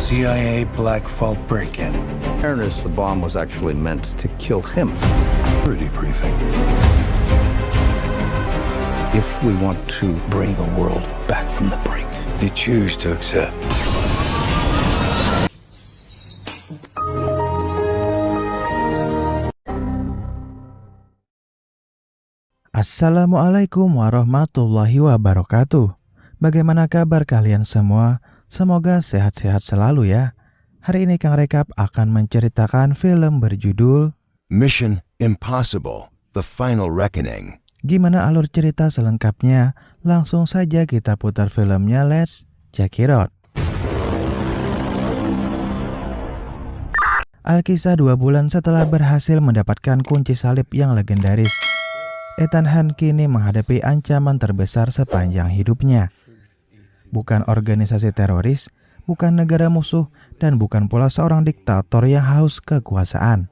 CIA Black Vault break-in. Ernest, the bomb was actually meant to kill him. Security briefing. If we want to bring the world back from the brink, You choose to accept. Assalamualaikum warahmatullahi wabarakatuh. Bagaimana kabar kalian semua? Semoga sehat-sehat selalu ya. Hari ini Kang Rekap akan menceritakan film berjudul Mission Impossible: The Final Reckoning. Gimana alur cerita selengkapnya? Langsung saja kita putar filmnya, let's check it out. Alkisah 2 bulan setelah berhasil mendapatkan kunci salib yang legendaris, Ethan Hunt kini menghadapi ancaman terbesar sepanjang hidupnya. Bukan organisasi teroris, bukan negara musuh, dan bukan pula seorang diktator yang haus kekuasaan.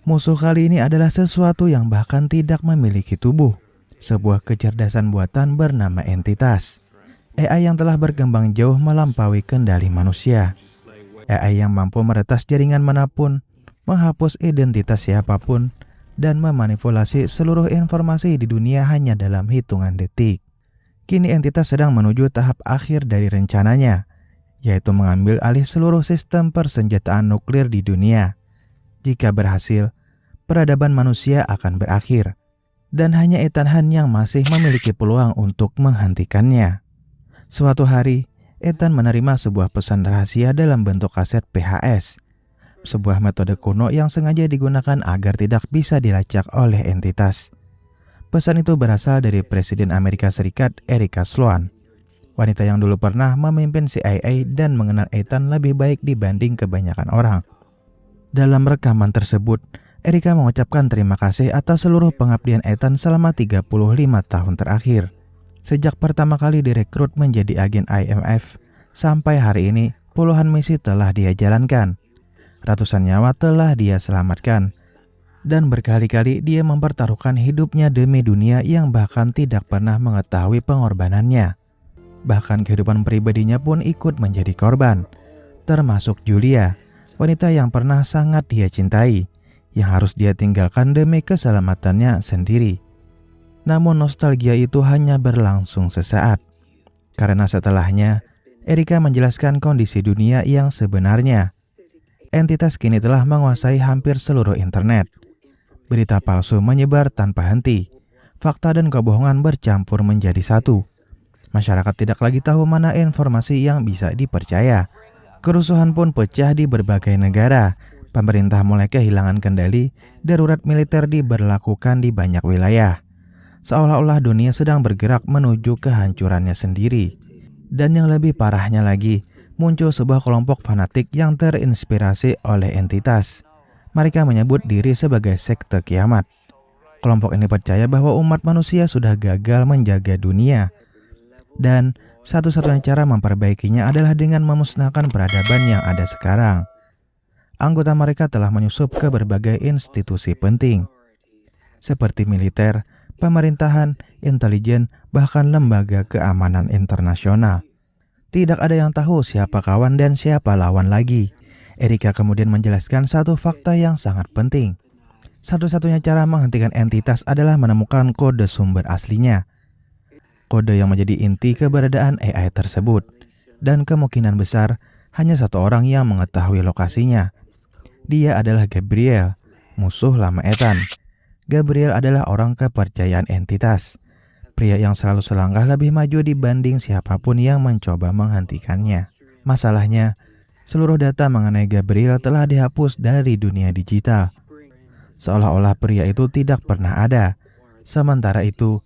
Musuh kali ini adalah sesuatu yang bahkan tidak memiliki tubuh, sebuah kecerdasan buatan bernama entitas. AI yang telah berkembang jauh melampaui kendali manusia. AI yang mampu meretas jaringan manapun, menghapus identitas siapapun, dan memanipulasi seluruh informasi di dunia hanya dalam hitungan detik. Kini entitas sedang menuju tahap akhir dari rencananya, yaitu mengambil alih seluruh sistem persenjataan nuklir di dunia. Jika berhasil, peradaban manusia akan berakhir, dan hanya Ethan Hunt yang masih memiliki peluang untuk menghentikannya. Suatu hari, Ethan menerima sebuah pesan rahasia dalam bentuk kaset PHS, sebuah metode kuno yang sengaja digunakan agar tidak bisa dilacak oleh entitas. Pesan itu berasal dari Presiden Amerika Serikat Erika Sloan, wanita yang dulu pernah memimpin CIA dan mengenal Ethan lebih baik dibanding kebanyakan orang. Dalam rekaman tersebut, Erika mengucapkan terima kasih atas seluruh pengabdian Ethan selama 35 tahun terakhir. Sejak pertama kali direkrut menjadi agen IMF, sampai hari ini puluhan misi telah dia jalankan. Ratusan nyawa telah dia selamatkan, dan berkali-kali dia mempertaruhkan hidupnya demi dunia yang bahkan tidak pernah mengetahui pengorbanannya. Bahkan kehidupan pribadinya pun ikut menjadi korban, termasuk Julia, wanita yang pernah sangat dia cintai, yang harus dia tinggalkan demi keselamatannya sendiri. Namun nostalgia itu hanya berlangsung sesaat, karena setelahnya Erika menjelaskan kondisi dunia yang sebenarnya. Entitas kini telah menguasai hampir seluruh internet. Berita palsu menyebar tanpa henti. Fakta dan kebohongan bercampur menjadi satu. Masyarakat tidak lagi tahu mana informasi yang bisa dipercaya. Kerusuhan pun pecah di berbagai negara. Pemerintah mulai kehilangan kendali. Darurat militer diberlakukan di banyak wilayah. Seolah-olah dunia sedang bergerak menuju kehancurannya sendiri. Dan yang lebih parahnya lagi, muncul sebuah kelompok fanatik yang terinspirasi oleh entitas. Mereka menyebut diri sebagai sekte kiamat. Kelompok ini percaya bahwa umat manusia sudah gagal menjaga dunia, dan satu-satunya cara memperbaikinya adalah dengan memusnahkan peradaban yang ada sekarang. Anggota mereka telah menyusup ke berbagai institusi penting, seperti militer, pemerintahan, intelijen, bahkan lembaga keamanan internasional. Tidak ada yang tahu siapa kawan dan siapa lawan lagi. Erika kemudian menjelaskan satu fakta yang sangat penting. Satu-satunya cara menghentikan entitas adalah menemukan kode sumber aslinya. Kode yang menjadi inti keberadaan AI tersebut. Dan kemungkinan besar hanya satu orang yang mengetahui lokasinya. Dia adalah Gabriel, musuh lama Ethan. Gabriel adalah orang kepercayaan entitas. Pria yang selalu selangkah lebih maju dibanding siapapun yang mencoba menghentikannya. Masalahnya, seluruh data mengenai Gabriel telah dihapus dari dunia digital. Seolah-olah pria itu tidak pernah ada. Sementara itu,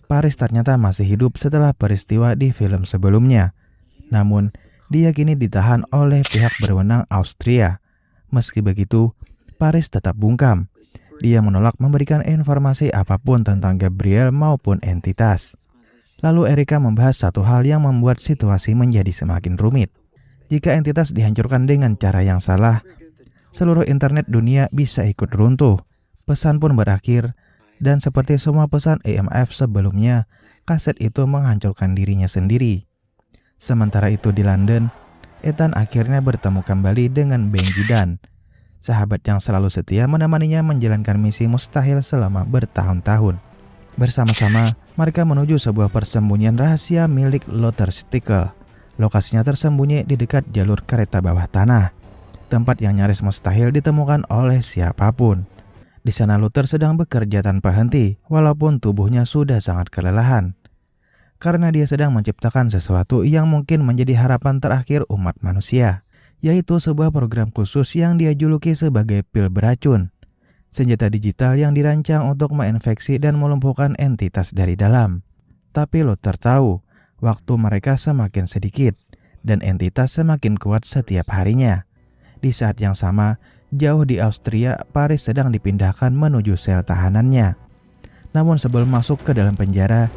Paris ternyata masih hidup setelah peristiwa di film sebelumnya. Namun, dia kini ditahan oleh pihak berwenang Austria. Meski begitu, Paris tetap bungkam. Dia menolak memberikan informasi apapun tentang Gabriel maupun entitas. Lalu Erika membahas satu hal yang membuat situasi menjadi semakin rumit. Jika entitas dihancurkan dengan cara yang salah, seluruh internet dunia bisa ikut runtuh. Pesan pun berakhir, dan seperti semua pesan IMF sebelumnya, kaset itu menghancurkan dirinya sendiri. Sementara itu di London, Ethan akhirnya bertemu kembali dengan Benji Dan, sahabat yang selalu setia menemaninya menjalankan misi mustahil selama bertahun-tahun. Bersama-sama, mereka menuju sebuah persembunyian rahasia milik Luther Stickle. Lokasinya tersembunyi di dekat jalur kereta bawah tanah, tempat yang nyaris mustahil ditemukan oleh siapapun. Di sana Luther sedang bekerja tanpa henti, walaupun tubuhnya sudah sangat kelelahan. Karena dia sedang menciptakan sesuatu yang mungkin menjadi harapan terakhir umat manusia, yaitu sebuah program khusus yang dia juluki sebagai pil beracun, senjata digital yang dirancang untuk menginfeksi dan melumpuhkan entitas dari dalam. Tapi Luther tahu, waktu mereka semakin sedikit, dan entitas semakin kuat setiap harinya. Di saat yang sama, jauh di Austria, Paris sedang dipindahkan menuju sel tahanannya. Namun sebelum masuk ke dalam penjara,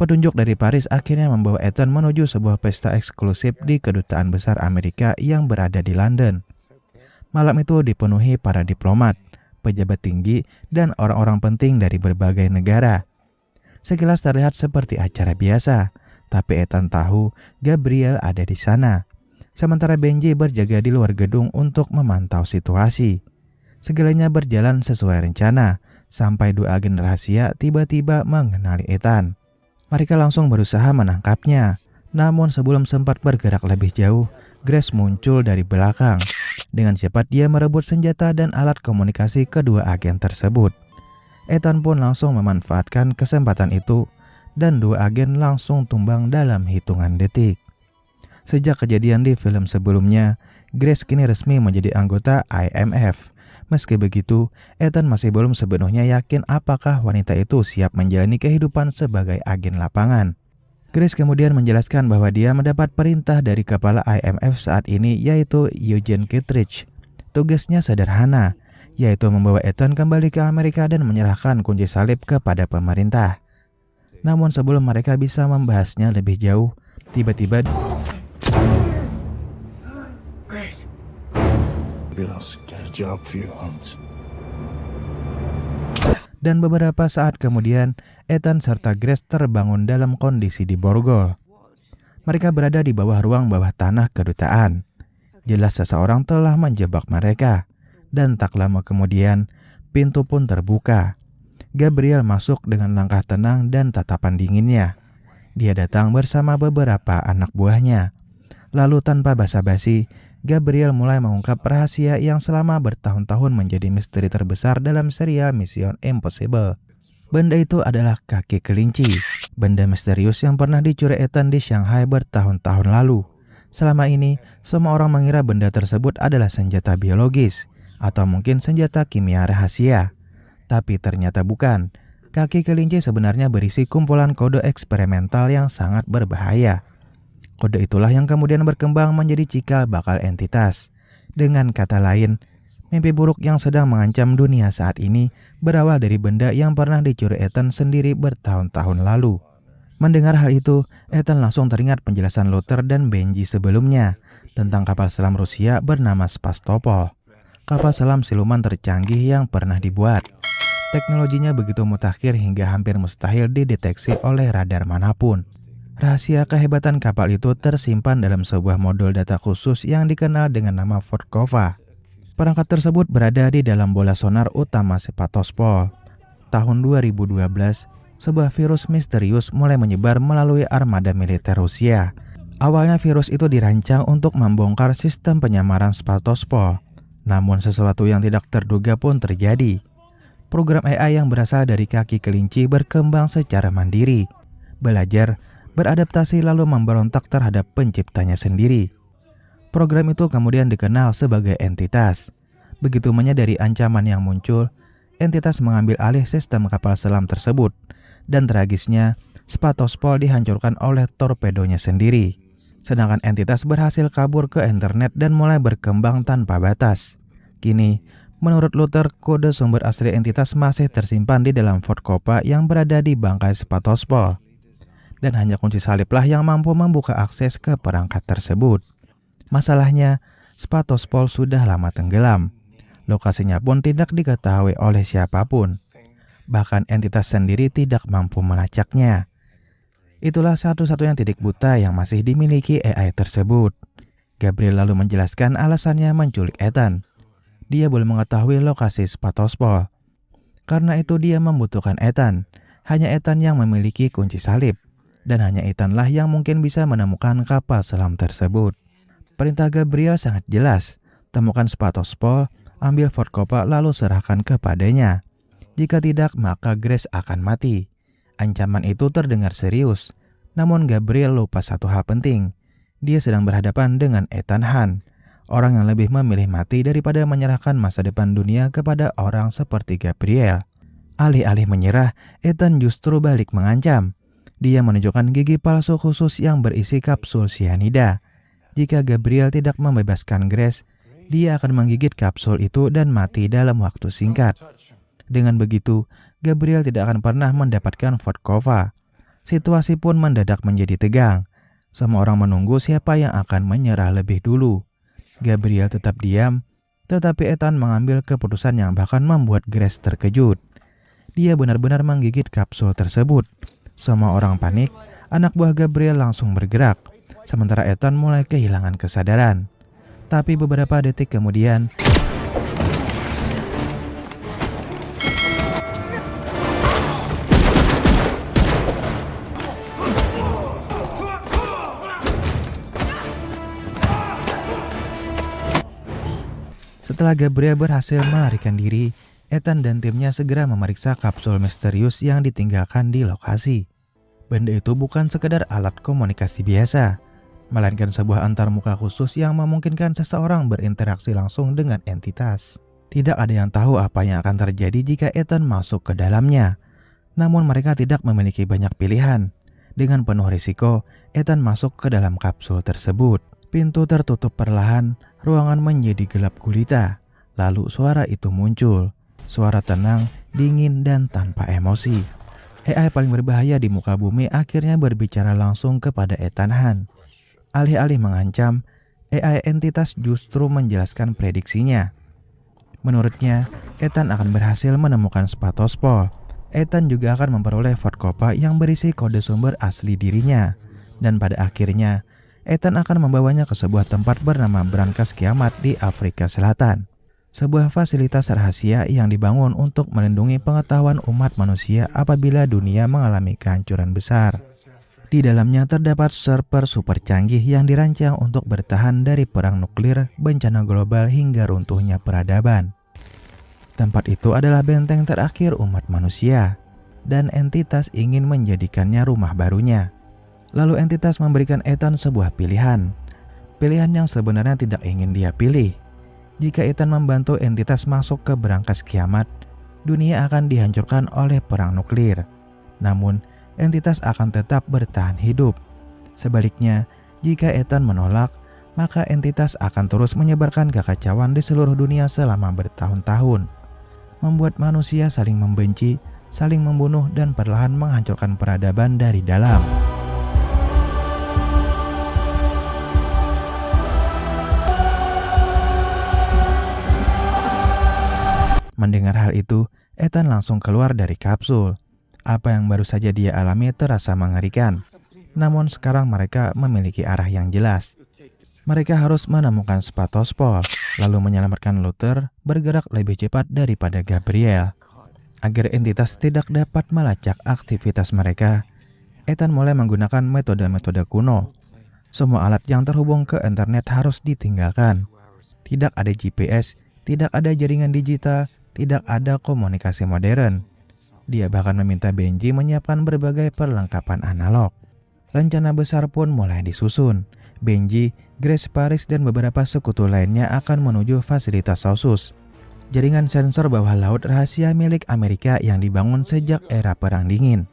petunjuk dari Paris akhirnya membawa Ethan menuju sebuah pesta eksklusif di Kedutaan Besar Amerika yang berada di London. Malam itu dipenuhi para diplomat, pejabat tinggi, dan orang-orang penting dari berbagai negara. Sekilas terlihat seperti acara biasa, tapi Ethan tahu Gabriel ada di sana. Sementara Benji berjaga di luar gedung untuk memantau situasi. Segalanya berjalan sesuai rencana, sampai dua agen rahasia tiba-tiba mengenali Ethan. Mereka langsung berusaha menangkapnya. Namun sebelum sempat bergerak lebih jauh, Grace muncul dari belakang. Dengan cepat dia merebut senjata dan alat komunikasi kedua agen tersebut. Ethan pun langsung memanfaatkan kesempatan itu, dan dua agen langsung tumbang dalam hitungan detik. Sejak kejadian di film sebelumnya, Grace kini resmi menjadi anggota IMF. Meski begitu, Ethan masih belum sepenuhnya yakin apakah wanita itu siap menjalani kehidupan sebagai agen lapangan. Grace kemudian menjelaskan bahwa dia mendapat perintah dari kepala IMF saat ini, yaitu Eugene Kittredge. Tugasnya sederhana, yaitu membawa Ethan kembali ke Amerika dan menyerahkan kunci salib kepada pemerintah. Namun sebelum mereka bisa membahasnya lebih jauh, tiba-tiba dan beberapa saat kemudian, Ethan serta Grace terbangun dalam kondisi diborgol. Mereka berada di bawah ruang bawah tanah kedutaan. Jelas seseorang telah menjebak mereka. Dan tak lama kemudian, pintu pun terbuka. Gabriel masuk dengan langkah tenang dan tatapan dinginnya. Dia datang bersama beberapa anak buahnya. Lalu tanpa basa-basi, Gabriel mulai mengungkap rahasia yang selama bertahun-tahun menjadi misteri terbesar dalam serial Mission Impossible. Benda itu adalah kaki kelinci, benda misterius yang pernah dicuri Ethan di Shanghai bertahun-tahun lalu. Selama ini, semua orang mengira benda tersebut adalah senjata biologis, atau mungkin senjata kimia rahasia. Tapi ternyata bukan. Kaki kelinci sebenarnya berisi kumpulan kode eksperimental yang sangat berbahaya. Kode itulah yang kemudian berkembang menjadi cikal bakal entitas. Dengan kata lain, mimpi buruk yang sedang mengancam dunia saat ini berawal dari benda yang pernah dicuri Ethan sendiri bertahun-tahun lalu. Mendengar hal itu, Ethan langsung teringat penjelasan Luther dan Benji sebelumnya tentang kapal selam Rusia bernama Spastopol. Kapal selam siluman tercanggih yang pernah dibuat. Teknologinya begitu mutakhir hingga hampir mustahil dideteksi oleh radar manapun. Rahasia kehebatan kapal itu tersimpan dalam sebuah modul data khusus yang dikenal dengan nama Vodkova. Perangkat tersebut berada di dalam bola sonar utama Sevastopol. Tahun 2012, sebuah virus misterius mulai menyebar melalui armada militer Rusia. Awalnya virus itu dirancang untuk membongkar sistem penyamaran Sevastopol. Namun sesuatu yang tidak terduga pun terjadi. Program AI yang berasal dari kaki kelinci berkembang secara mandiri, belajar, beradaptasi lalu memberontak terhadap penciptanya sendiri. Program itu kemudian dikenal sebagai entitas. Begitu menyadari ancaman yang muncul, entitas mengambil alih sistem kapal selam tersebut. Dan tragisnya, Sevastopol dihancurkan oleh torpedonya sendiri. Sedangkan entitas berhasil kabur ke internet dan mulai berkembang tanpa batas. Kini, Menurut Luther, kode sumber asli entitas masih tersimpan di dalam Fort Copa yang berada di bangkai Spatospol. Dan hanya kunci saliblah yang mampu membuka akses ke perangkat tersebut. Masalahnya, Spatospol sudah lama tenggelam. Lokasinya pun tidak diketahui oleh siapapun. Bahkan entitas sendiri tidak mampu melacaknya. Itulah satu-satunya titik buta yang masih dimiliki AI tersebut. Gabriel lalu menjelaskan alasannya menculik Ethan. Dia belum mengetahui lokasi Spatospol. Karena itu dia membutuhkan Ethan. Hanya Ethan yang memiliki kunci salib. Dan hanya Ethanlah yang mungkin bisa menemukan kapal selam tersebut. Perintah Gabriel sangat jelas. Temukan Spatospol, ambil Fort Copa lalu serahkan kepadanya. Jika tidak, maka Grace akan mati. Ancaman itu terdengar serius. Namun Gabriel lupa satu hal penting. Dia sedang berhadapan dengan Ethan Hunt. Orang yang lebih memilih mati daripada menyerahkan masa depan dunia kepada orang seperti Gabriel. Alih-alih menyerah, Ethan justru balik mengancam. Dia menunjukkan gigi palsu khusus yang berisi kapsul sianida. Jika Gabriel tidak membebaskan Grace, dia akan menggigit kapsul itu dan mati dalam waktu singkat. Dengan begitu, Gabriel tidak akan pernah mendapatkan Fort Copa. Situasi pun mendadak menjadi tegang. Semua orang menunggu siapa yang akan menyerah lebih dulu. Gabriel tetap diam, tetapi Ethan mengambil keputusan yang bahkan membuat Grace terkejut. Dia benar-benar menggigit kapsul tersebut. Semua orang panik, anak buah Gabriel langsung bergerak, sementara Ethan mulai kehilangan kesadaran. Tapi beberapa detik kemudian, setelah Gabriel berhasil melarikan diri, Ethan dan timnya segera memeriksa kapsul misterius yang ditinggalkan di lokasi. Benda itu bukan sekedar alat komunikasi biasa, melainkan sebuah antarmuka khusus yang memungkinkan seseorang berinteraksi langsung dengan entitas. Tidak ada yang tahu apa yang akan terjadi jika Ethan masuk ke dalamnya. Namun mereka tidak memiliki banyak pilihan. Dengan penuh risiko, Ethan masuk ke dalam kapsul tersebut. Pintu tertutup perlahan, ruangan menjadi gelap gulita. Lalu suara itu muncul. Suara tenang, dingin, dan tanpa emosi. AI paling berbahaya di muka bumi akhirnya berbicara langsung kepada Ethan Hunt. Alih-alih mengancam, AI entitas justru menjelaskan prediksinya. Menurutnya, Ethan akan berhasil menemukan Spatospol. Ethan juga akan memperoleh Fort Copa yang berisi kode sumber asli dirinya. Dan pada akhirnya, Ethan akan membawanya ke sebuah tempat bernama Brankas Kiamat di Afrika Selatan. Sebuah fasilitas rahasia yang dibangun untuk melindungi pengetahuan umat manusia apabila dunia mengalami kehancuran besar. Di dalamnya terdapat server super canggih yang dirancang untuk bertahan dari perang nuklir, bencana global hingga runtuhnya peradaban. Tempat itu adalah benteng terakhir umat manusia, dan entitas ingin menjadikannya rumah barunya. Lalu entitas memberikan Ethan sebuah pilihan. Pilihan yang sebenarnya tidak ingin dia pilih. Jika Ethan membantu entitas masuk ke Brankas Kiamat, dunia akan dihancurkan oleh perang nuklir. Namun, entitas akan tetap bertahan hidup. Sebaliknya, jika Ethan menolak, maka entitas akan terus menyebarkan kekacauan di seluruh dunia selama bertahun-tahun. Membuat manusia saling membenci, saling membunuh, dan perlahan menghancurkan peradaban dari dalam. Mendengar hal itu, Ethan langsung keluar dari kapsul. Apa yang baru saja dia alami terasa mengerikan. Namun sekarang mereka memiliki arah yang jelas. Mereka harus menemukan Spatospol, lalu menyelamatkan Luther bergerak lebih cepat daripada Gabriel. Agar entitas tidak dapat melacak aktivitas mereka, Ethan mulai menggunakan metode-metode kuno. Semua alat yang terhubung ke internet harus ditinggalkan. Tidak ada GPS, tidak ada jaringan digital, tidak ada komunikasi modern. Dia bahkan meminta Benji menyiapkan berbagai perlengkapan analog. Rencana besar pun mulai disusun. Benji, Grace Paris, dan beberapa sekutu lainnya akan menuju fasilitas Sausus, jaringan sensor bawah laut rahasia milik Amerika yang dibangun sejak era Perang Dingin.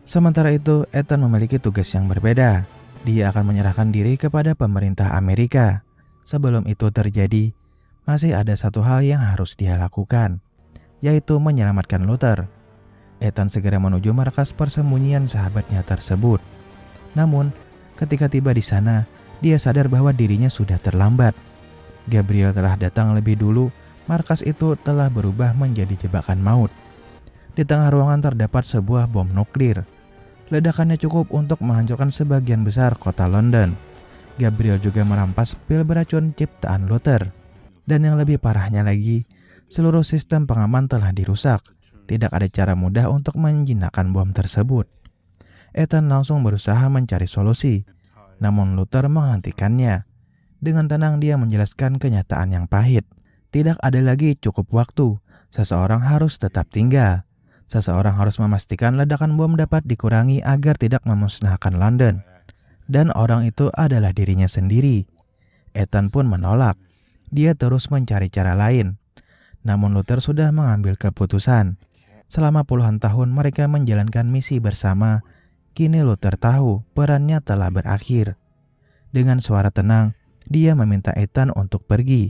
Sementara itu, Ethan memiliki tugas yang berbeda. Dia akan menyerahkan diri kepada pemerintah Amerika. Sebelum itu terjadi, masih ada satu hal yang harus dia lakukan, yaitu menyelamatkan Luther. Ethan segera menuju markas persembunyian sahabatnya tersebut. Namun, ketika tiba di sana, dia sadar bahwa dirinya sudah terlambat. Gabriel telah datang lebih dulu, markas itu telah berubah menjadi jebakan maut. Di tengah ruangan terdapat sebuah bom nuklir. Ledakannya cukup untuk menghancurkan sebagian besar kota London. Gabriel juga merampas pil beracun ciptaan Luther. Dan yang lebih parahnya lagi, seluruh sistem pengaman telah dirusak. Tidak ada cara mudah untuk menjinakkan bom tersebut. Ethan langsung berusaha mencari solusi, namun Luther menghentikannya. Dengan tenang dia menjelaskan kenyataan yang pahit. Tidak ada lagi cukup waktu. Seseorang harus tetap tinggal. Seseorang harus memastikan ledakan bom dapat dikurangi agar tidak memusnahkan London. Dan orang itu adalah dirinya sendiri. Ethan pun menolak. Dia terus mencari cara lain. Namun Luther sudah mengambil keputusan. Selama puluhan tahun mereka menjalankan misi bersama. Kini Luther tahu perannya telah berakhir. Dengan suara tenang, dia meminta Ethan untuk pergi.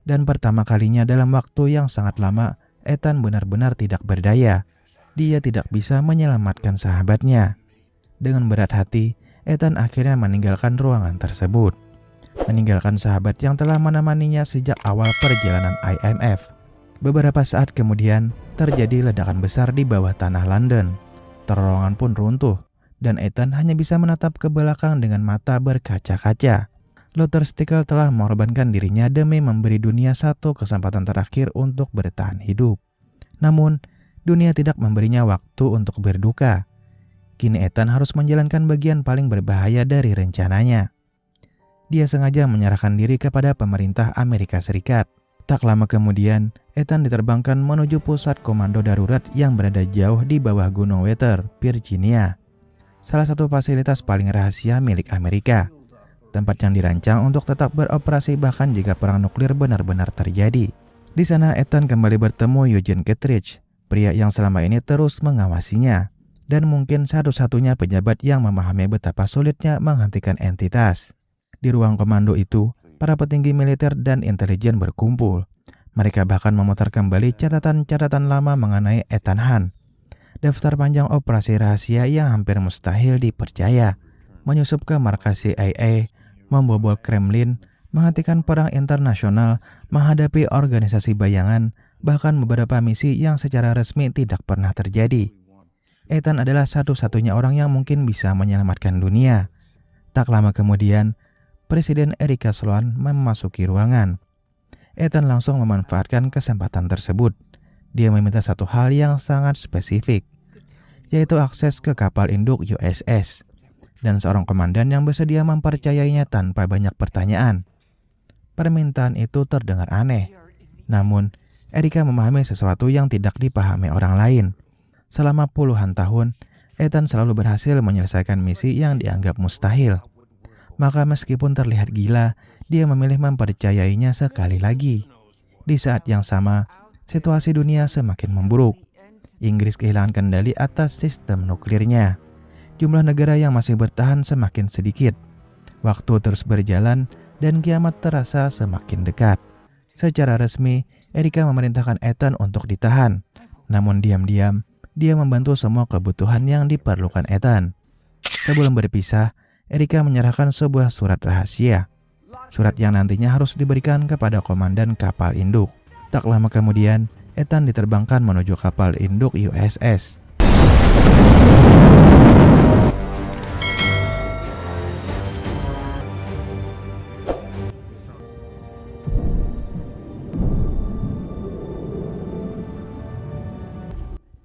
Dan pertama kalinya dalam waktu yang sangat lama, Ethan benar-benar tidak berdaya. Dia tidak bisa menyelamatkan sahabatnya. Dengan berat hati, Ethan akhirnya meninggalkan ruangan tersebut. Meninggalkan sahabat yang telah menemaninya sejak awal perjalanan IMF. Beberapa saat kemudian, terjadi ledakan besar di bawah tanah London. Terowongan pun runtuh, dan Ethan hanya bisa menatap ke belakang dengan mata berkaca-kaca. Luther Stickell telah mengorbankan dirinya demi memberi dunia satu kesempatan terakhir untuk bertahan hidup. Namun, dunia tidak memberinya waktu untuk berduka. Kini Ethan harus menjalankan bagian paling berbahaya dari rencananya. Dia sengaja menyerahkan diri kepada pemerintah Amerika Serikat. Tak lama kemudian, Ethan diterbangkan menuju pusat komando darurat yang berada jauh di bawah Gunung Weather, Virginia. Salah satu fasilitas paling rahasia milik Amerika. Tempat yang dirancang untuk tetap beroperasi bahkan jika perang nuklir benar-benar terjadi. Di sana Ethan kembali bertemu Eugene Kittredge, pria yang selama ini terus mengawasinya. Dan mungkin satu-satunya pejabat yang memahami betapa sulitnya menghentikan entitas. Di ruang komando itu, para petinggi militer dan intelijen berkumpul. Mereka bahkan memutar kembali catatan-catatan lama mengenai Ethan Hunt. Daftar panjang operasi rahasia yang hampir mustahil dipercaya. Menyusup ke markas CIA, membobol Kremlin, menghentikan perang internasional, menghadapi organisasi bayangan, bahkan beberapa misi yang secara resmi tidak pernah terjadi. Ethan adalah satu-satunya orang yang mungkin bisa menyelamatkan dunia. Tak lama kemudian, Presiden Erika Sloan memasuki ruangan. Ethan langsung memanfaatkan kesempatan tersebut. Dia meminta satu hal yang sangat spesifik, yaitu akses ke kapal induk USS, dan seorang komandan yang bersedia mempercayainya tanpa banyak pertanyaan. Permintaan itu terdengar aneh, namun Erika memahami sesuatu yang tidak dipahami orang lain. Selama puluhan tahun, Ethan selalu berhasil menyelesaikan misi yang dianggap mustahil. Maka meskipun terlihat gila, dia memilih mempercayainya sekali lagi. Di saat yang sama, situasi dunia semakin memburuk. Inggris kehilangan kendali atas sistem nuklirnya. Jumlah negara yang masih bertahan semakin sedikit. Waktu terus berjalan dan kiamat terasa semakin dekat. Secara resmi, Erika memerintahkan Ethan untuk ditahan. Namun diam-diam, dia membantu semua kebutuhan yang diperlukan Ethan. Sebelum berpisah, Erika menyerahkan sebuah surat rahasia. Surat yang nantinya harus diberikan kepada komandan kapal induk. Tak lama kemudian, Ethan diterbangkan menuju kapal induk USS.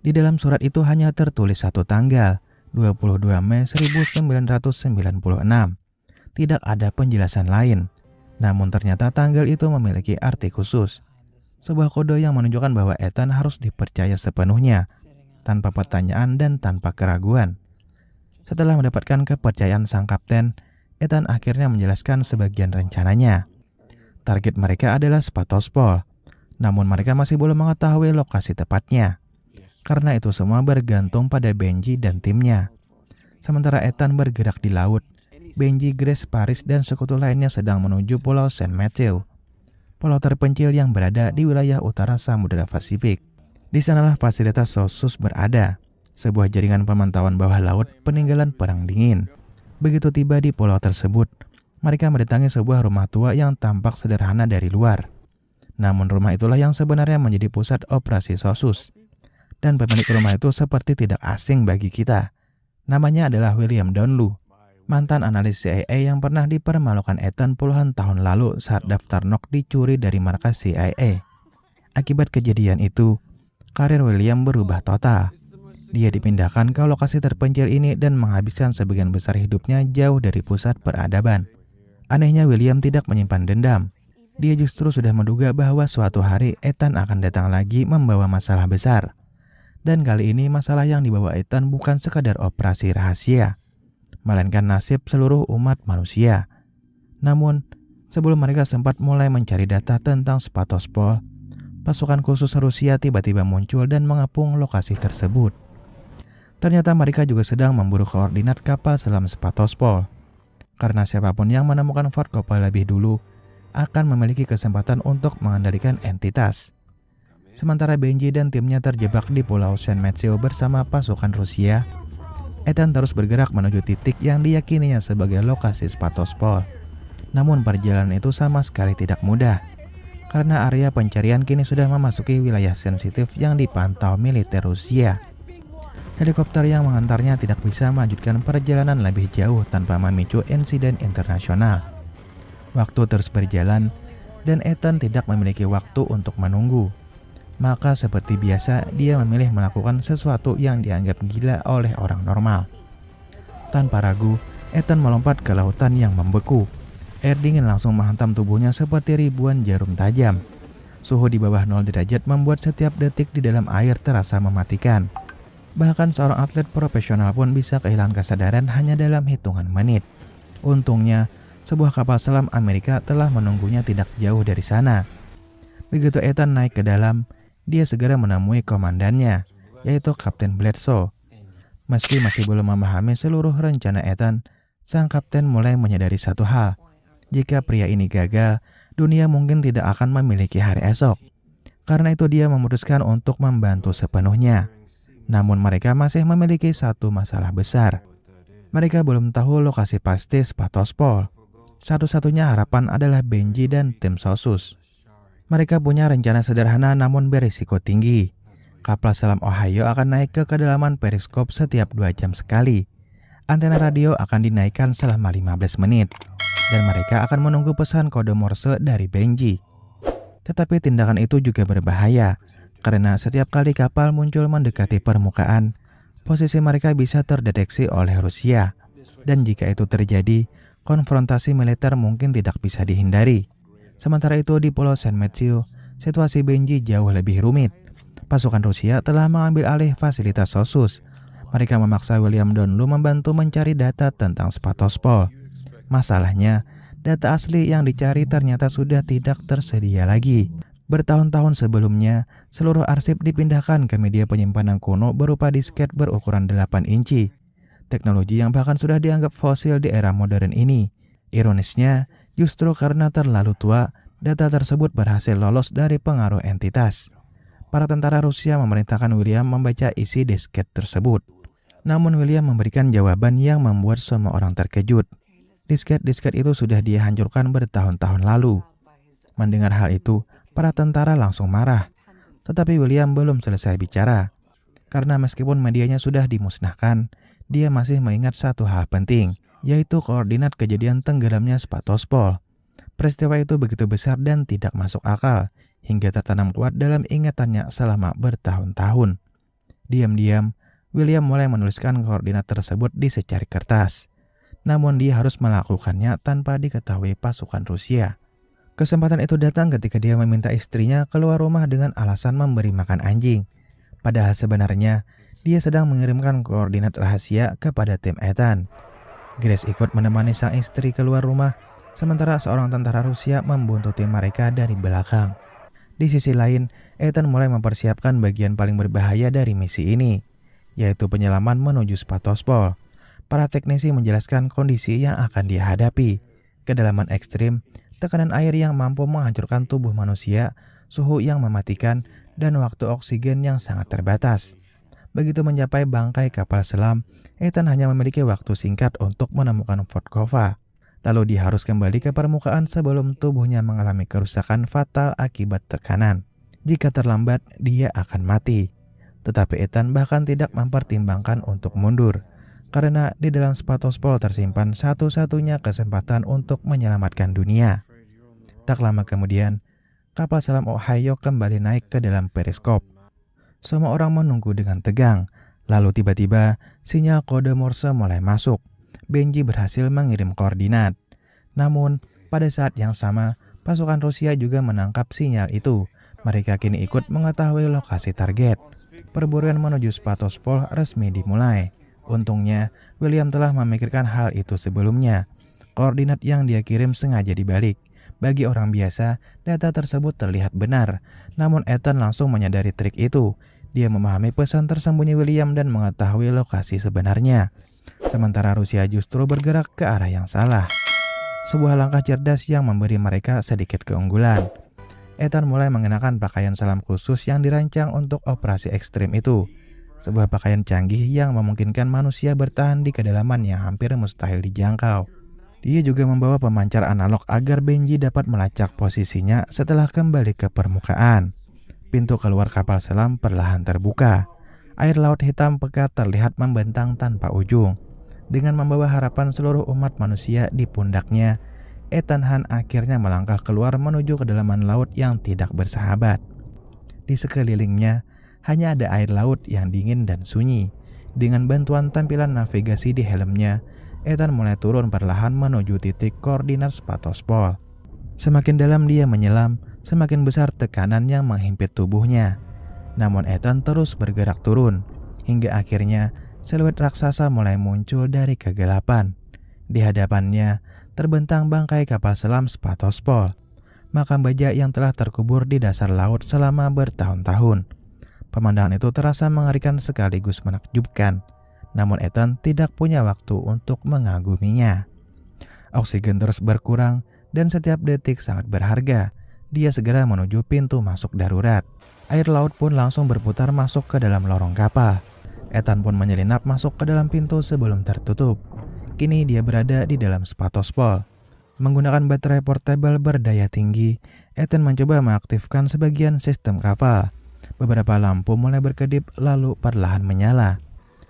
Di dalam surat itu hanya tertulis satu tanggal, 22 Mei 1996. Tidak ada penjelasan lain. Namun ternyata tanggal itu memiliki arti khusus. Sebuah kode yang menunjukkan bahwa Ethan harus dipercaya sepenuhnya, tanpa pertanyaan dan tanpa keraguan. Setelah mendapatkan kepercayaan sang kapten, Ethan akhirnya menjelaskan sebagian rencananya. Target mereka adalah Spatospol, namun mereka masih belum mengetahui lokasi tepatnya. Karena itu semua bergantung pada Benji dan timnya. Sementara Ethan bergerak di laut, Benji, Grace, Paris, dan sekutu lainnya sedang menuju Pulau Saint Matthew. pulau terpencil yang berada di wilayah utara Samudra Pasifik. Di sanalah fasilitas SOSUS berada, sebuah jaringan pemantauan bawah laut peninggalan Perang Dingin. Begitu tiba di pulau tersebut, mereka mendatangi sebuah rumah tua yang tampak sederhana dari luar. Namun rumah itulah yang sebenarnya menjadi pusat operasi SOSUS. Dan pemilik rumah itu seperti tidak asing bagi kita. Namanya adalah William Donlu, mantan analis CIA yang pernah dipermalukan Ethan puluhan tahun lalu saat daftar NOC dicuri dari markas CIA. Akibat kejadian itu, karir William berubah total. Dia dipindahkan ke lokasi terpencil ini dan menghabiskan sebagian besar hidupnya jauh dari pusat peradaban. Anehnya William tidak menyimpan dendam. Dia justru sudah menduga bahwa suatu hari Ethan akan datang lagi membawa masalah besar. Dan kali ini masalah yang dibawa Ethan bukan sekadar operasi rahasia, melainkan nasib seluruh umat manusia. Namun, sebelum mereka sempat mulai mencari data tentang Sevastopol, pasukan khusus Rusia tiba-tiba muncul dan mengepung lokasi tersebut. Ternyata mereka juga sedang memburu koordinat kapal selam Sevastopol, karena siapapun yang menemukan Fort Kopal lebih dulu akan memiliki kesempatan untuk mengendalikan entitas. Sementara Benji dan timnya terjebak di Pulau Saint Matthew bersama pasukan Rusia, Ethan terus bergerak menuju titik yang diyakininya sebagai lokasi Sevastopol. Namun perjalanan itu sama sekali tidak mudah, karena area pencarian kini sudah memasuki wilayah sensitif yang dipantau militer Rusia. Helikopter yang mengantarnya tidak bisa melanjutkan perjalanan lebih jauh tanpa memicu insiden internasional. Waktu terus berjalan, dan Ethan tidak memiliki waktu untuk menunggu. Maka seperti biasa, dia memilih melakukan sesuatu yang dianggap gila oleh orang normal. Tanpa ragu, Ethan melompat ke lautan yang membeku. Air dingin langsung menghantam tubuhnya seperti ribuan jarum tajam. Suhu di bawah 0 derajat membuat setiap detik di dalam air terasa mematikan. Bahkan seorang atlet profesional pun bisa kehilangan kesadaran hanya dalam hitungan menit. Untungnya, sebuah kapal selam Amerika telah menunggunya tidak jauh dari sana. Begitu Ethan naik ke dalam, dia segera menemui komandannya, yaitu Kapten Bledsoe. Meski masih belum memahami seluruh rencana Ethan, sang kapten mulai menyadari satu hal. Jika pria ini gagal, dunia mungkin tidak akan memiliki hari esok. Karena itu dia memutuskan untuk membantu sepenuhnya. Namun mereka masih memiliki satu masalah besar. Mereka belum tahu lokasi pasti Sevastopol. Satu-satunya harapan adalah Benji dan tim SOSUS. Mereka punya rencana sederhana namun berisiko tinggi. Kapal selam Ohio akan naik ke kedalaman periskop setiap 2 jam sekali. Antena radio akan dinaikkan selama 15 menit. Dan mereka akan menunggu pesan kode Morse dari Benji. Tetapi tindakan itu juga berbahaya, karena setiap kali kapal muncul mendekati permukaan, posisi mereka bisa terdeteksi oleh Rusia. Dan jika itu terjadi, konfrontasi militer mungkin tidak bisa dihindari. Sementara itu di Pulau Saint Matthew, situasi Benji jauh lebih rumit. Pasukan Rusia telah mengambil alih fasilitas SOSUS. Mereka memaksa William Donlu membantu mencari data tentang Sevastopol. Masalahnya, data asli yang dicari ternyata sudah tidak tersedia lagi. Bertahun-tahun sebelumnya, seluruh arsip dipindahkan ke media penyimpanan kuno berupa disket berukuran 8 inci. Teknologi yang bahkan sudah dianggap fosil di era modern ini. Ironisnya, justru karena terlalu tua, data tersebut berhasil lolos dari pengaruh entitas. Para tentara Rusia memerintahkan William membaca isi disket tersebut. Namun William memberikan jawaban yang membuat semua orang terkejut. Disket-disket itu sudah dia hancurkan bertahun-tahun lalu. Mendengar hal itu, para tentara langsung marah. Tetapi William belum selesai bicara. Karena meskipun medianya sudah dimusnahkan, dia masih mengingat satu hal penting, yaitu koordinat kejadian tenggelamnya Sevastopol. Peristiwa itu begitu besar dan tidak masuk akal, hingga tertanam kuat dalam ingatannya selama bertahun-tahun. Diam-diam, William mulai menuliskan koordinat tersebut di secari kertas. Namun dia harus melakukannya tanpa diketahui pasukan Rusia. Kesempatan itu datang ketika dia meminta istrinya keluar rumah dengan alasan memberi makan anjing. Padahal sebenarnya, dia sedang mengirimkan koordinat rahasia kepada tim Ethan. Grace ikut menemani sang istri keluar rumah, sementara seorang tentara Rusia membuntuti mereka dari belakang. Di sisi lain, Ethan mulai mempersiapkan bagian paling berbahaya dari misi ini, yaitu penyelaman menuju Sevastopol. Para teknisi menjelaskan kondisi yang akan dihadapi. Kedalaman ekstrim, tekanan air yang mampu menghancurkan tubuh manusia, suhu yang mematikan, dan waktu oksigen yang sangat terbatas. Begitu mencapai bangkai kapal selam, Ethan hanya memiliki waktu singkat untuk menemukan Vodkova. Lalu dia harus kembali ke permukaan sebelum tubuhnya mengalami kerusakan fatal akibat tekanan. Jika terlambat, dia akan mati. Tetapi Ethan bahkan tidak mempertimbangkan untuk mundur, karena di dalam Spatospol tersimpan satu-satunya kesempatan untuk menyelamatkan dunia. Tak lama kemudian, kapal selam Ohio kembali naik ke dalam periskop. Semua orang menunggu dengan tegang. Lalu tiba-tiba, sinyal kode Morse mulai masuk. Benji berhasil mengirim koordinat. Namun, pada saat yang sama, pasukan Rusia juga menangkap sinyal itu. Mereka kini ikut mengetahui lokasi target. Perburuan menuju Spatospol resmi dimulai. Untungnya, William telah memikirkan hal itu sebelumnya. Koordinat yang dia kirim sengaja dibalik. Bagi orang biasa, data tersebut terlihat benar. Namun Ethan langsung menyadari trik itu. Dia memahami pesan tersembunyi William dan mengetahui lokasi sebenarnya. Sementara Rusia justru bergerak ke arah yang salah. Sebuah langkah cerdas yang memberi mereka sedikit keunggulan. Ethan mulai mengenakan pakaian selam khusus yang dirancang untuk operasi ekstrim itu. Sebuah pakaian canggih yang memungkinkan manusia bertahan di kedalaman yang hampir mustahil dijangkau. Dia juga membawa pemancar analog agar Benji dapat melacak posisinya setelah kembali ke permukaan. Pintu keluar kapal selam perlahan terbuka. Air laut hitam pekat terlihat membentang tanpa ujung. Dengan membawa harapan seluruh umat manusia di pundaknya, Ethan Hunt akhirnya melangkah keluar menuju kedalaman laut yang tidak bersahabat. Di sekelilingnya, hanya ada air laut yang dingin dan sunyi. Dengan bantuan tampilan navigasi di helmnya, Ethan mulai turun perlahan menuju titik koordinat Spatospol. Semakin dalam dia menyelam, semakin besar tekanan yang menghimpit tubuhnya. Namun Ethan terus bergerak turun, hingga akhirnya siluet raksasa mulai muncul dari kegelapan. Di hadapannya terbentang bangkai kapal selam Spatospol, makam baja yang telah terkubur di dasar laut selama bertahun-tahun. Pemandangan itu terasa mengerikan sekaligus menakjubkan. Namun Ethan tidak punya waktu untuk mengaguminya. Oksigen terus berkurang dan setiap detik sangat berharga. Dia segera menuju pintu masuk darurat. Air laut pun langsung berputar masuk ke dalam lorong kapal. Ethan pun menyelinap masuk ke dalam pintu sebelum tertutup. Kini dia berada di dalam Spatospol. Menggunakan baterai portable berdaya tinggi, Ethan mencoba mengaktifkan sebagian sistem kapal. Beberapa lampu mulai berkedip lalu perlahan menyala.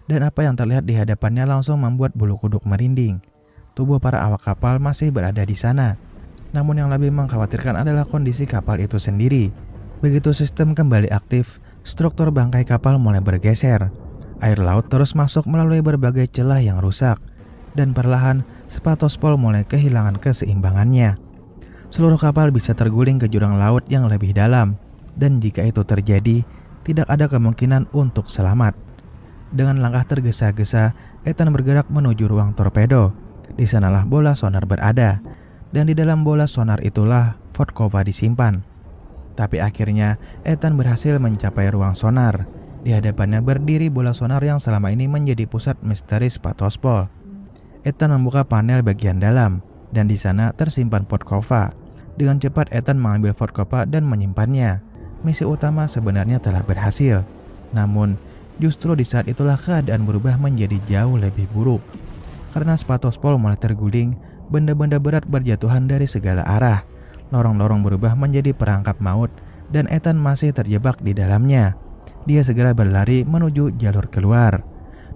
Dan apa yang terlihat di hadapannya langsung membuat bulu kuduk merinding. Tubuh para awak kapal masih berada di sana. Namun yang lebih mengkhawatirkan adalah kondisi kapal itu sendiri. Begitu sistem kembali aktif, struktur bangkai kapal mulai bergeser. Air laut terus masuk melalui berbagai celah yang rusak. Dan perlahan, Spatospol mulai kehilangan keseimbangannya. Seluruh kapal bisa terguling ke jurang laut yang lebih dalam. Dan jika itu terjadi, tidak ada kemungkinan untuk selamat. Dengan langkah tergesa-gesa, Ethan bergerak menuju ruang torpedo. Di sanalah bola sonar berada. Dan di dalam bola sonar itulah Vodkova disimpan. Tapi akhirnya, Ethan berhasil mencapai ruang sonar. Di hadapannya berdiri bola sonar yang selama ini menjadi pusat misteri Spatospol. Ethan membuka panel bagian dalam, dan di sana tersimpan Vodkova. Dengan cepat Ethan mengambil Vodkova dan menyimpannya. Misi utama sebenarnya telah berhasil. Namun, justru di saat itulah keadaan berubah menjadi jauh lebih buruk. Karena Spatospol mulai terguling, benda-benda berat berjatuhan dari segala arah. Lorong-lorong berubah menjadi perangkap maut, dan Ethan masih terjebak di dalamnya. Dia segera berlari menuju jalur keluar.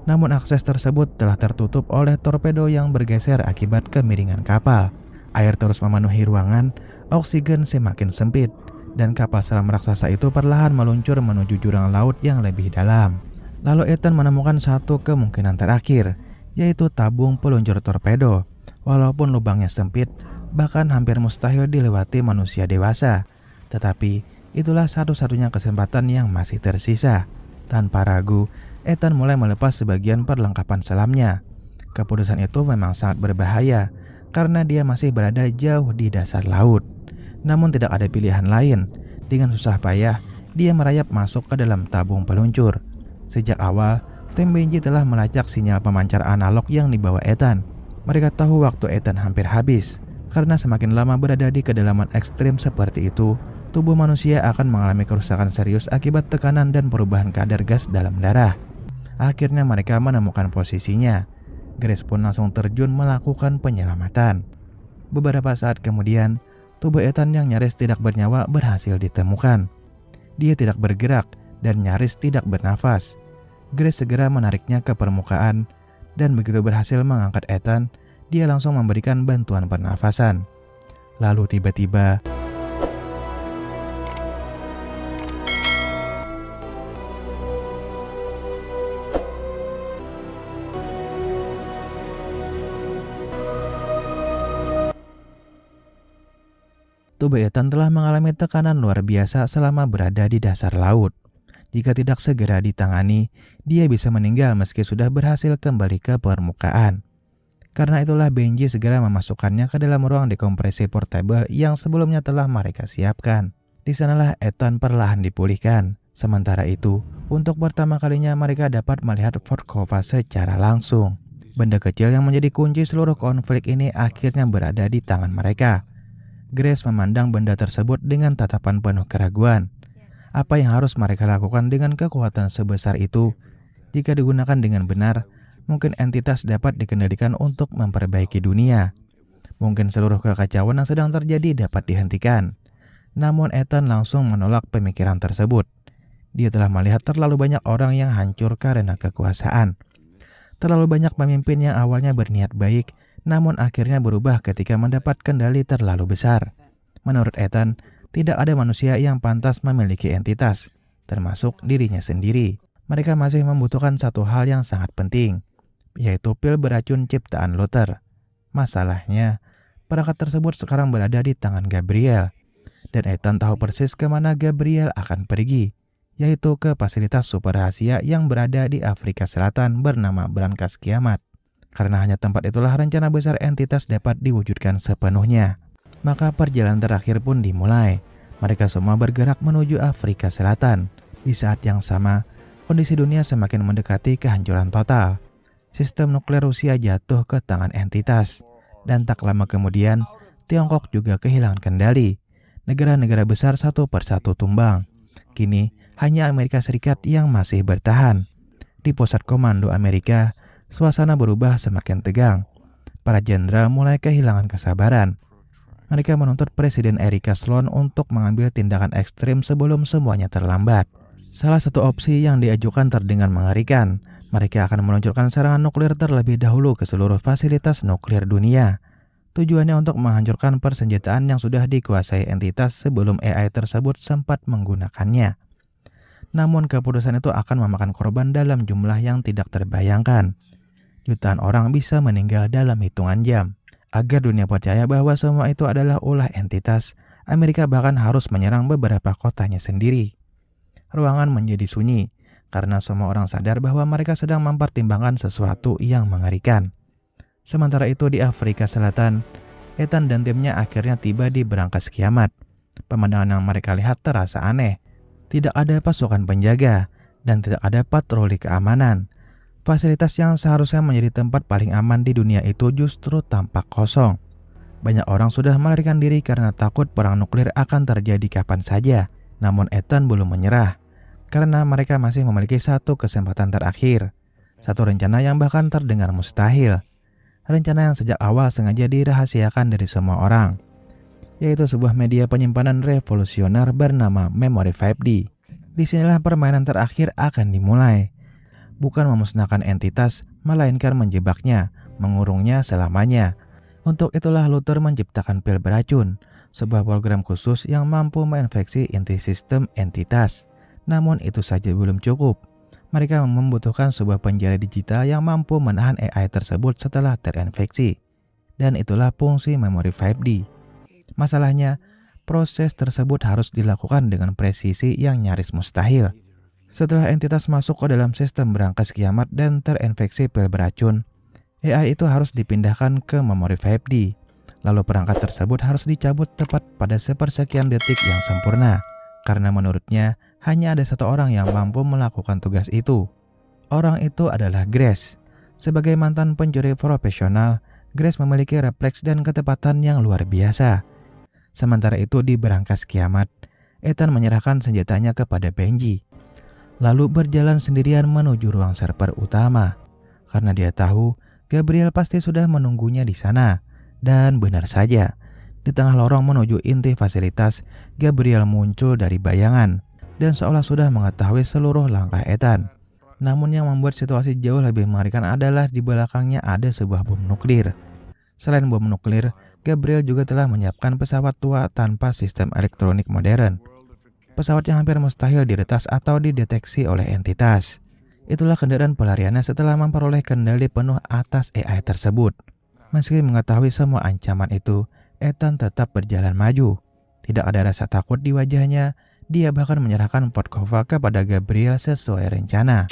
Namun akses tersebut telah tertutup oleh torpedo yang bergeser akibat kemiringan kapal. Air terus memenuhi ruangan, oksigen semakin sempit, dan kapal selam raksasa itu perlahan meluncur menuju jurang laut yang lebih dalam. Lalu Ethan menemukan satu kemungkinan terakhir, yaitu tabung peluncur torpedo. Walaupun lubangnya sempit, bahkan hampir mustahil dilewati manusia dewasa. Tetapi itulah satu-satunya kesempatan yang masih tersisa. Tanpa ragu, Ethan mulai melepas sebagian perlengkapan selamnya. Keputusan itu memang sangat berbahaya, karena dia masih berada jauh di dasar laut. Namun tidak ada pilihan lain. Dengan susah payah, dia merayap masuk ke dalam tabung peluncur. Sejak awal, tim Benji telah melacak sinyal pemancar analog yang dibawa Ethan. Mereka tahu waktu Ethan hampir habis. Karena semakin lama berada di kedalaman ekstrim seperti itu, tubuh manusia akan mengalami kerusakan serius akibat tekanan dan perubahan kadar gas dalam darah. Akhirnya mereka menemukan posisinya. Grace pun langsung terjun melakukan penyelamatan. Beberapa saat kemudian, tubuh Ethan yang nyaris tidak bernyawa berhasil ditemukan. Dia tidak bergerak dan nyaris tidak bernafas. Grace segera menariknya ke permukaan, dan begitu berhasil mengangkat Ethan, dia langsung memberikan bantuan pernafasan. Lalu tiba-tiba, tubuh Ethan telah mengalami tekanan luar biasa selama berada di dasar laut. Jika tidak segera ditangani, dia bisa meninggal meski sudah berhasil kembali ke permukaan. Karena itulah Benji segera memasukkannya ke dalam ruang dekompresi portable yang sebelumnya telah mereka siapkan. Di sanalah Ethan perlahan dipulihkan. Sementara itu, untuk pertama kalinya mereka dapat melihat Fort Kova secara langsung. Benda kecil yang menjadi kunci seluruh konflik ini akhirnya berada di tangan mereka. Grace memandang benda tersebut dengan tatapan penuh keraguan. Apa yang harus mereka lakukan dengan kekuatan sebesar itu? Jika digunakan dengan benar, mungkin entitas dapat dikendalikan untuk memperbaiki dunia. Mungkin seluruh kekacauan yang sedang terjadi dapat dihentikan. Namun Ethan langsung menolak pemikiran tersebut. Dia telah melihat terlalu banyak orang yang hancur karena kekuasaan. Terlalu banyak pemimpin yang awalnya berniat baik, namun akhirnya berubah ketika mendapat kendali terlalu besar. Menurut Ethan, tidak ada manusia yang pantas memiliki entitas, termasuk dirinya sendiri. Mereka masih membutuhkan satu hal yang sangat penting, yaitu pil beracun ciptaan Luther. Masalahnya, perangkat tersebut sekarang berada di tangan Gabriel, dan Ethan tahu persis kemana Gabriel akan pergi, yaitu ke fasilitas super rahasia yang berada di Afrika Selatan bernama Brankas Kiamat. Karena hanya tempat itulah rencana besar entitas dapat diwujudkan sepenuhnya. Maka perjalanan terakhir pun dimulai. Mereka semua bergerak menuju Afrika Selatan. Di saat yang sama, kondisi dunia semakin mendekati kehancuran total. Sistem nuklir Rusia jatuh ke tangan entitas, dan tak lama kemudian, Tiongkok juga kehilangan kendali. Negara-negara besar satu persatu tumbang. Kini, hanya Amerika Serikat yang masih bertahan. Di pusat komando Amerika, suasana berubah semakin tegang. Para jenderal mulai kehilangan kesabaran. Mereka menuntut Presiden Erika Sloan untuk mengambil tindakan ekstrim sebelum semuanya terlambat. Salah satu opsi yang diajukan terdengar mengerikan. Mereka akan meluncurkan serangan nuklir terlebih dahulu ke seluruh fasilitas nuklir dunia. Tujuannya untuk menghancurkan persenjataan yang sudah dikuasai entitas sebelum AI tersebut sempat menggunakannya. Namun keputusan itu akan memakan korban dalam jumlah yang tidak terbayangkan. Jutaan orang bisa meninggal dalam hitungan jam. Agar dunia percaya bahwa semua itu adalah ulah entitas, Amerika bahkan harus menyerang beberapa kotanya sendiri. Ruangan menjadi sunyi, karena semua orang sadar bahwa mereka sedang mempertimbangkan sesuatu yang mengerikan. Sementara itu di Afrika Selatan, Ethan dan timnya akhirnya tiba di Brankas Kiamat. Pemandangan yang mereka lihat terasa aneh. Tidak ada pasukan penjaga, dan tidak ada patroli keamanan. Fasilitas yang seharusnya menjadi tempat paling aman di dunia itu justru tampak kosong. Banyak orang sudah melarikan diri karena takut perang nuklir akan terjadi kapan saja. Namun Ethan belum menyerah, karena mereka masih memiliki satu kesempatan terakhir. Satu rencana yang bahkan terdengar mustahil. Rencana yang sejak awal sengaja dirahasiakan dari semua orang, yaitu sebuah media penyimpanan revolusioner bernama Memory 5D. Disinilah permainan terakhir akan dimulai. Bukan memusnahkan entitas, melainkan menjebaknya, mengurungnya selamanya. Untuk itulah Luther menciptakan pil beracun, sebuah program khusus yang mampu menginfeksi inti sistem entitas. Namun itu saja belum cukup. Mereka membutuhkan sebuah penjara digital yang mampu menahan AI tersebut setelah terinfeksi. Dan itulah fungsi Memory 5D. Masalahnya, proses tersebut harus dilakukan dengan presisi yang nyaris mustahil. Setelah entitas masuk ke dalam sistem Brankas Kiamat dan terinfeksi pil beracun, AI itu harus dipindahkan ke Memory 5D. Lalu perangkat tersebut harus dicabut tepat pada sepersekian detik yang sempurna. Karena menurutnya, hanya ada satu orang yang mampu melakukan tugas itu. Orang itu adalah Grace. Sebagai mantan pencuri profesional, Grace memiliki refleks dan ketepatan yang luar biasa. Sementara itu di berangkas kiamat, Ethan menyerahkan senjatanya kepada Benji, lalu berjalan sendirian menuju ruang server utama. Karena dia tahu Gabriel pasti sudah menunggunya di sana. Dan benar saja, di tengah lorong menuju inti fasilitas, Gabriel muncul dari bayangan dan seolah sudah mengetahui seluruh langkah Ethan. Namun yang membuat situasi jauh lebih mengerikan adalah di belakangnya ada sebuah bom nuklir. Selain bom nuklir, Gabriel juga telah menyiapkan pesawat tua tanpa sistem elektronik modern. Pesawat yang hampir mustahil diretas atau dideteksi oleh entitas. Itulah kendaraan pelariannya setelah memperoleh kendali penuh atas AI tersebut. Meski mengetahui semua ancaman itu, Ethan tetap berjalan maju. Tidak ada rasa takut di wajahnya, dia bahkan menyerahkan Podkova kepada Gabriel sesuai rencana.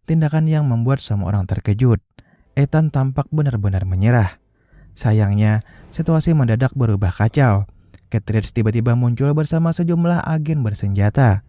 Tindakan yang membuat semua orang terkejut. Ethan tampak benar-benar menyerah. Sayangnya, situasi mendadak berubah kacau. Kittredge tiba-tiba muncul bersama sejumlah agen bersenjata.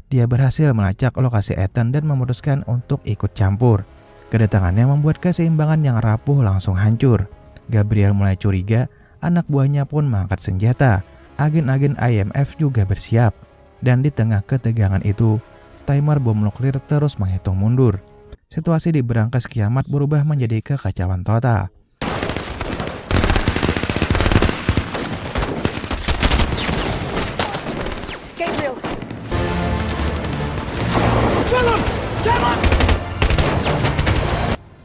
Dia berhasil melacak lokasi Ethan dan memutuskan untuk ikut campur. Kedatangannya membuat keseimbangan yang rapuh langsung hancur. Gabriel mulai curiga, anak buahnya pun mengangkat senjata. Agen-agen IMF juga bersiap. Dan di tengah ketegangan itu, timer bom nuklir terus menghitung mundur. Situasi di berangkas kiamat berubah menjadi kekacauan total. Gabriel!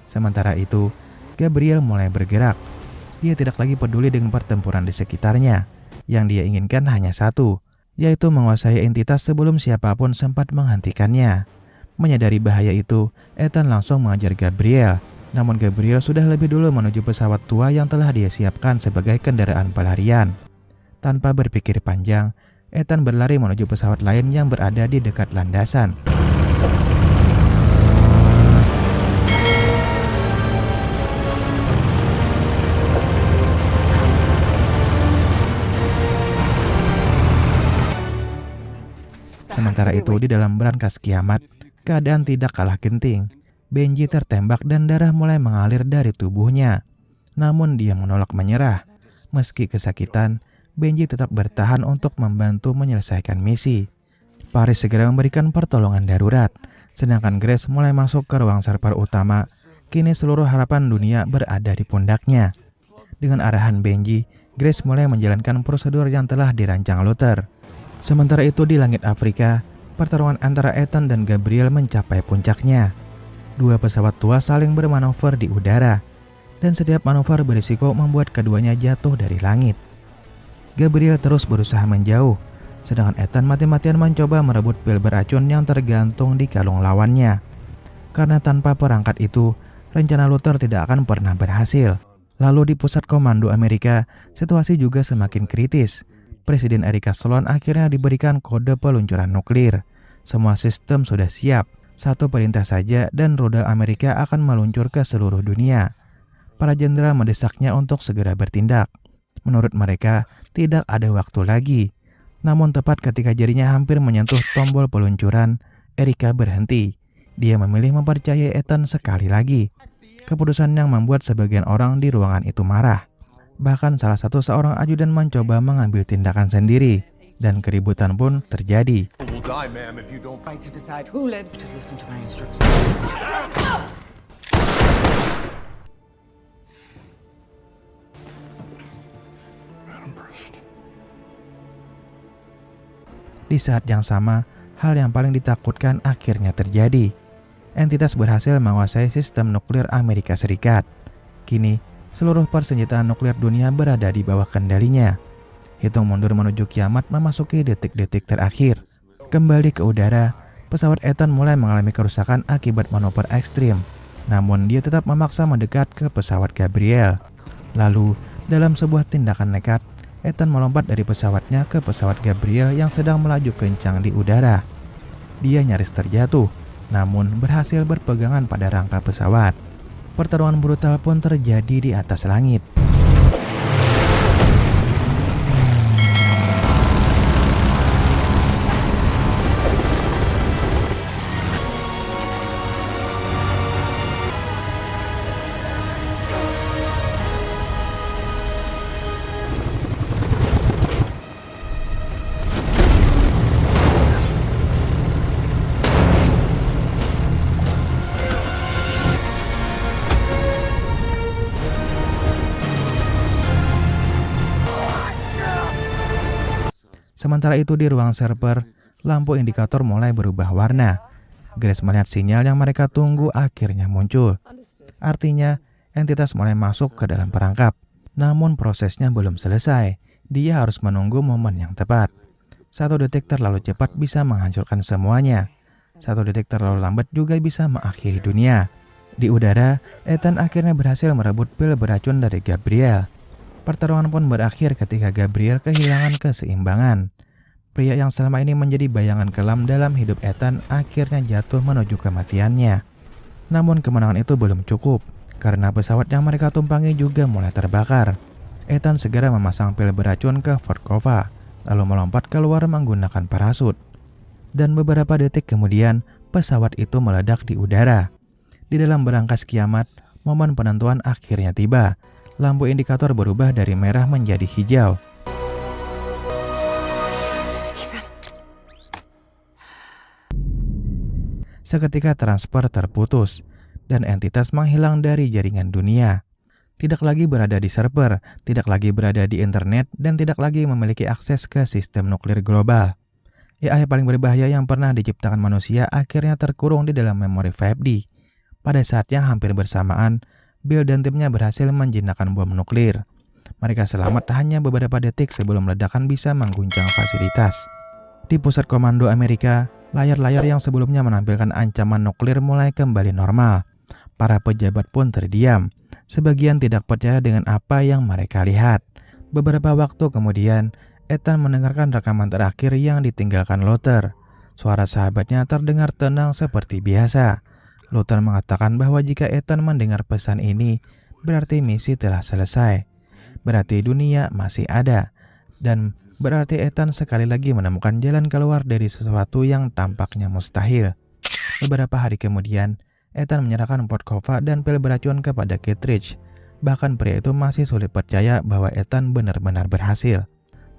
Sementara itu, Gabriel mulai bergerak. Dia tidak lagi peduli dengan pertempuran di sekitarnya. Yang dia inginkan hanya satu, yaitu menguasai entitas sebelum siapapun sempat menghentikannya. Menyadari bahaya itu, Ethan langsung mengajar Gabriel. Namun Gabriel sudah lebih dulu menuju pesawat tua yang telah dia siapkan sebagai kendaraan pelarian. Tanpa berpikir panjang, Ethan berlari menuju pesawat lain yang berada di dekat landasan. Sementara itu di dalam berangkas kiamat, keadaan tidak kalah genting. Benji tertembak dan darah mulai mengalir dari tubuhnya. Namun dia menolak menyerah. Meski kesakitan, Benji tetap bertahan untuk membantu menyelesaikan misi. Paris segera memberikan pertolongan darurat, sedangkan Grace mulai masuk ke ruang server utama. Kini seluruh harapan dunia berada di pundaknya. Dengan arahan Benji, Grace mulai menjalankan prosedur yang telah dirancang Luther. Sementara itu di langit Afrika, pertarungan antara Ethan dan Gabriel mencapai puncaknya. Dua pesawat tua saling bermanuver di udara, dan setiap manuver berisiko membuat keduanya jatuh dari langit. Gabriel terus berusaha menjauh, sedangkan Ethan mati-matian mencoba merebut pil beracun yang tergantung di kalung lawannya. Karena tanpa perangkat itu, rencana Luther tidak akan pernah berhasil. Lalu di pusat komando Amerika, situasi juga semakin kritis. Presiden Erika Sloan akhirnya diberikan kode peluncuran nuklir. Semua sistem sudah siap. Satu perintah saja dan rudal Amerika akan meluncur ke seluruh dunia. Para jenderal mendesaknya untuk segera bertindak. Menurut mereka, tidak ada waktu lagi. Namun tepat ketika jarinya hampir menyentuh tombol peluncuran, Erika berhenti. Dia memilih mempercayai Ethan sekali lagi. Keputusan yang membuat sebagian orang di ruangan itu marah. Bahkan salah satu seorang ajudan mencoba mengambil tindakan sendiri, dan keributan pun terjadi. Fight to decide who lives to listen to my instructions. Di saat yang sama, hal yang paling ditakutkan akhirnya terjadi. Entitas berhasil menguasai sistem nuklir Amerika Serikat. Kini, seluruh persenjataan nuklir dunia berada di bawah kendalinya. Hitung mundur menuju kiamat memasuki detik-detik terakhir. Kembali ke udara, pesawat Ethan mulai mengalami kerusakan akibat manuver ekstrim. Namun dia tetap memaksa mendekat ke pesawat Gabriel. Lalu, dalam sebuah tindakan nekat, Ethan melompat dari pesawatnya ke pesawat Gabriel yang sedang melaju kencang di udara. Dia nyaris terjatuh, namun berhasil berpegangan pada rangka pesawat. Pertarungan brutal pun terjadi di atas langit. Sementara itu di ruang server, lampu indikator mulai berubah warna. Grace melihat sinyal yang mereka tunggu akhirnya muncul. Artinya, entitas mulai masuk ke dalam perangkap. Namun prosesnya belum selesai. Dia harus menunggu momen yang tepat. 1 detik terlalu cepat bisa menghancurkan semuanya. 1 detik terlalu lambat juga bisa mengakhiri dunia. Di udara, Ethan akhirnya berhasil merebut pil beracun dari Gabriel. Pertarungan pun berakhir ketika Gabriel kehilangan keseimbangan. Pria yang selama ini menjadi bayangan kelam dalam hidup Ethan akhirnya jatuh menuju kematiannya. Namun kemenangan itu belum cukup, karena pesawat yang mereka tumpangi juga mulai terbakar. Ethan segera memasang pil beracun ke Volkova, lalu melompat keluar menggunakan parasut. Dan beberapa detik kemudian, pesawat itu meledak di udara. Di dalam berangkas kiamat, momen penentuan akhirnya tiba. Lampu indikator berubah dari merah menjadi hijau. Seketika transfer terputus, dan entitas menghilang dari jaringan dunia. Tidak lagi berada di server, tidak lagi berada di internet, dan tidak lagi memiliki akses ke sistem nuklir global. AI paling berbahaya yang pernah diciptakan manusia akhirnya terkurung di dalam memori 5D. Pada saat yang hampir bersamaan, Bill dan timnya berhasil menjinakkan bom nuklir. Mereka selamat hanya beberapa detik sebelum ledakan bisa mengguncang fasilitas. Di pusat komando Amerika, layar-layar yang sebelumnya menampilkan ancaman nuklir mulai kembali normal. Para pejabat pun terdiam. Sebagian tidak percaya dengan apa yang mereka lihat. Beberapa waktu kemudian, Ethan mendengarkan rekaman terakhir yang ditinggalkan Luther. Suara sahabatnya terdengar tenang seperti biasa. Luther mengatakan bahwa jika Ethan mendengar pesan ini, berarti misi telah selesai. Berarti dunia masih ada. Dan berarti Ethan sekali lagi menemukan jalan keluar dari sesuatu yang tampaknya mustahil. Beberapa hari kemudian, Ethan menyerahkan Volkova dan pil beracun kepada Kittredge. Bahkan pria itu masih sulit percaya bahwa Ethan benar-benar berhasil.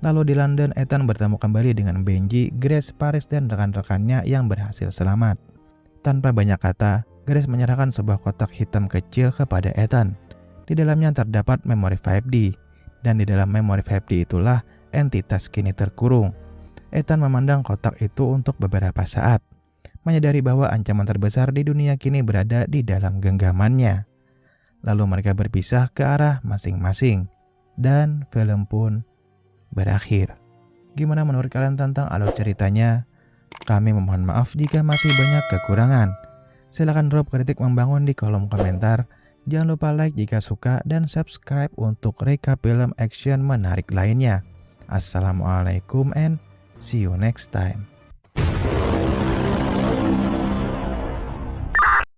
Lalu di London, Ethan bertemu kembali dengan Benji, Grace, Paris, dan rekan-rekannya yang berhasil selamat. Tanpa banyak kata, Grace menyerahkan sebuah kotak hitam kecil kepada Ethan. Di dalamnya terdapat memori 5D, dan di dalam memori 5D itulah entitas kini terkurung. Ethan memandang kotak itu untuk beberapa saat, menyadari bahwa ancaman terbesar di dunia kini berada di dalam genggamannya. Lalu mereka berpisah ke arah masing-masing, dan film pun berakhir. Gimana menurut kalian tentang alur ceritanya? Kami memohon maaf jika masih banyak kekurangan. Silahkan drop kritik membangun di kolom komentar. Jangan lupa like jika suka dan subscribe untuk recap film action menarik lainnya. Assalamualaikum and see you next time.